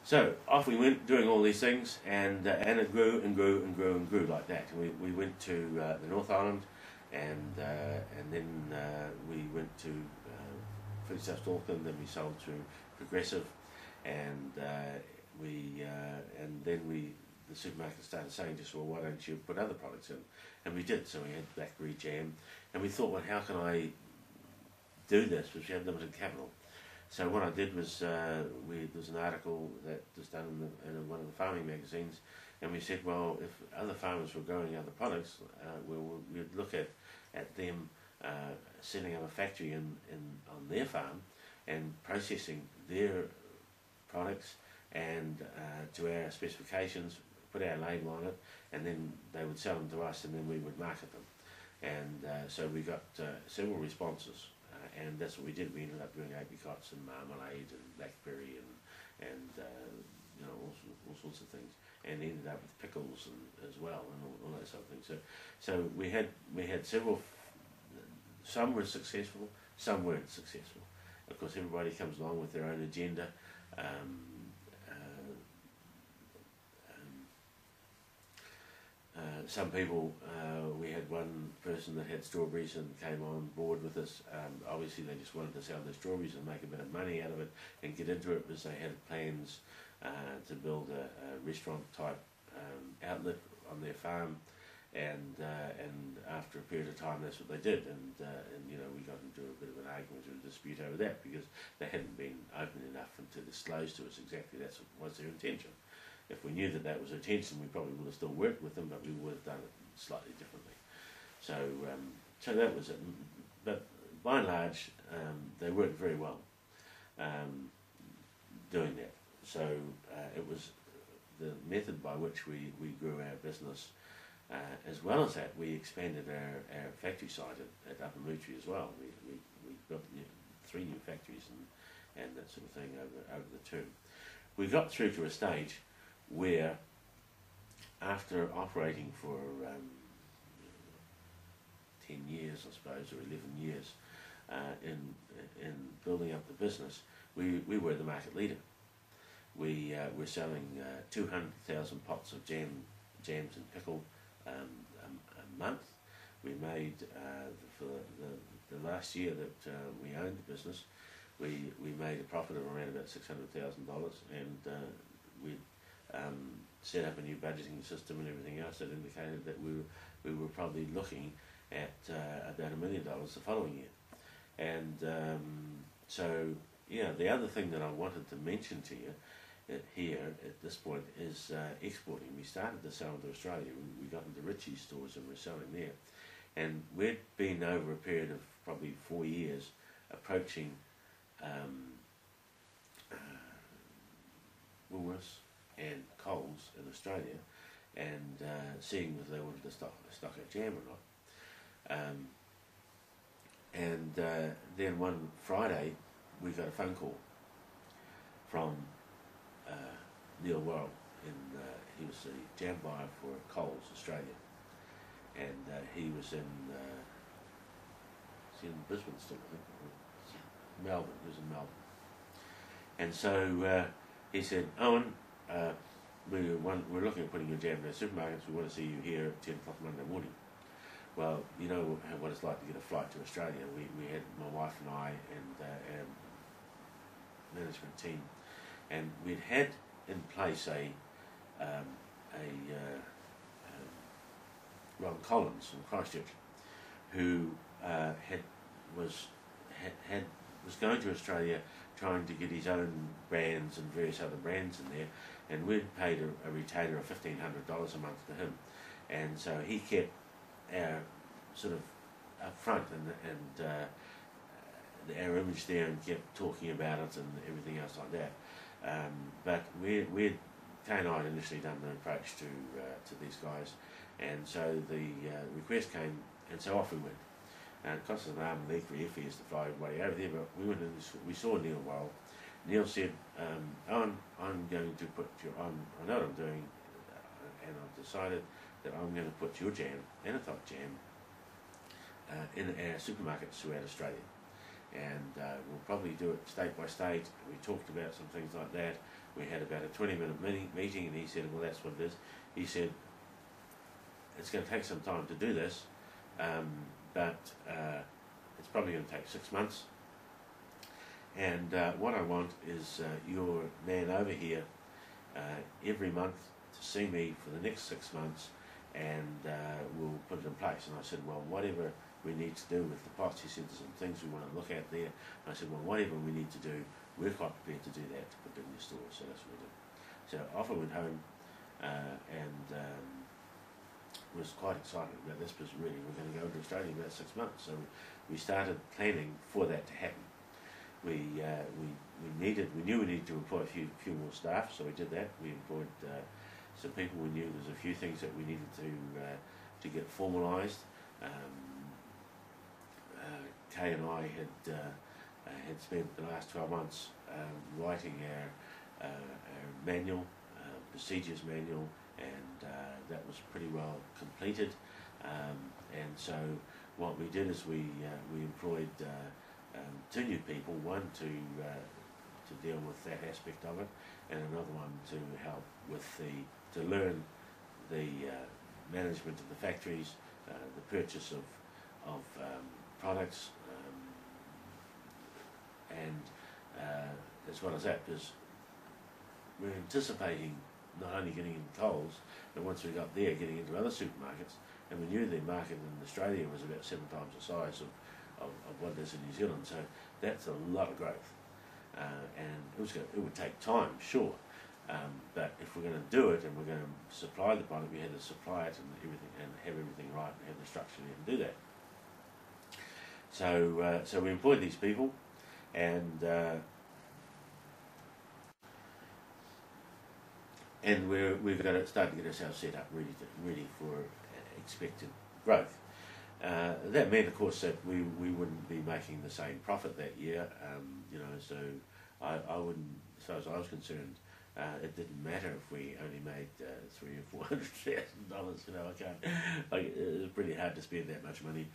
So off we went doing all these things, and it grew and grew and grew and grew like that. We went to the North Island, and then we went to Food Stuffs Auckland. Then we sold to Progressive, and the supermarket started saying just, well, why don't you put other products in? And we did. So we had blackberry jam, and we thought, well, how can I do this? Because we had limited capital. So what I did was, there's an article that was done in one of the farming magazines, and we said, well, if other farmers were growing other products, we'd look at them setting up a factory on their farm and processing their products and to our specifications, put our label on it, and then they would sell them to us, and then we would market them. And so we got several responses. And that's what we did. We ended up doing apricots and marmalade and blackberry and all sorts of things, and ended up with pickles as well and all that sort of thing. So we had several. Some were successful, some weren't successful. Of course, everybody comes along with their own agenda. Some people, we had one person that had strawberries and came on board with us. Obviously they just wanted to sell their strawberries and make a bit of money out of it and get into it, because they had plans to build a restaurant type outlet on their farm, and after a period of time that's what they did, and we got into a bit of an argument or a dispute over that, because they hadn't been open enough and to disclose to us exactly that's what was their intention. If we knew that that was intention, we probably would have still worked with them, but we would have done it slightly differently. So that was it. But by and large, they worked very well doing that. So it was the method by which we grew our business. As well as that, we expanded our factory site at Upper Moutere as well. We built 3 new factories and that sort of thing over the term. We got through to a stage where, after operating for 10 years, I suppose, or 11 years, in building up the business, we were the market leader. We were selling 200,000 pots of jams and pickle a month. We made, for the last year that we owned the business, we made a profit of around about $600,000, and we set up a new budgeting system and everything else that indicated that we were probably looking at about $1 million the following year. And so, yeah, the other thing that I wanted to mention to you here at this point is exporting. We started to sell into Australia. We got into Ritchie's stores and we're selling there. And we'd been, over a period of probably 4 years, approaching Woolworths and Coles in Australia, and seeing whether they wanted to stock our jam or not. Then one Friday we got a phone call from Neil Worrell. He was the jam buyer for Coles Australia, and he was in Brisbane still, I think, Melbourne. He was in Melbourne, and so he said, Owen, we're looking at putting your jam in our supermarkets. We want to see you here at 10 o'clock Monday morning. Well, you know what it's like to get a flight to Australia. We had, my wife and I and our management team, and we'd had in place a Ron Collins from Christchurch, who was going to Australia trying to get his own brands and various other brands in there, and we'd paid a retainer of $1,500 a month to him, and so he kept our sort of up front and our image there, and kept talking about it and everything else like that. But we'd Kay and I had initially done the approach to these guys, and so the request came, and so off we went. And it cost us an arm and leg for airfares to fly everybody over there, but we went and we saw Neil Worrell. Neil said, I'm going to put I know what I'm doing, and I've decided that I'm going to put your jam, ANATHOTH jam, in our supermarkets throughout Australia. and we'll probably do it state by state. We talked about some things like that. We had about a 20-minute meeting, and he said, well, that's what it is. He said, it's going to take some time to do this, but it's probably going to take 6 months. And what I want is your man over here every month to see me for the next 6 months, and we'll put it in place. And I said, well, whatever we need to do with the pots, he said, there's some things we want to look at there. And I said, well, whatever we need to do, we're quite prepared to do that, to put it in your store. So that's what we did. So off I went home, and was quite excited about this, because really we're going to go into Australia in about 6 months. So we started planning for that to happen. We knew we needed to employ a few more staff, so we did that. We employed some people. We knew there was a few things that we needed to get formalised. Kay and I had spent the last 12 months writing our manual, procedures manual, and that was pretty well completed. And so what we did is we employed 2 new people, one to deal with that aspect of it, and another one to help with to learn the management of the factories, the purchase of products, and as well as that, because we're anticipating not only getting into Coles, but once we got there, getting into other supermarkets, and we knew the market in Australia was about 7 times the size of what it is in New Zealand, so that's a lot of growth. And it would take time, sure, but if we're going to do it and we're going to supply the product, we had to supply it and everything, and have everything right, and have the structure there to do that. So we employed these people, and we've got to start to get ourselves set up ready for expected growth. That meant, of course, that we wouldn't be making the same profit that year, so I wouldn't, as far as I was concerned, it didn't matter if we only made $300,000 or $400,000. I can't. It was pretty hard to spend that much money.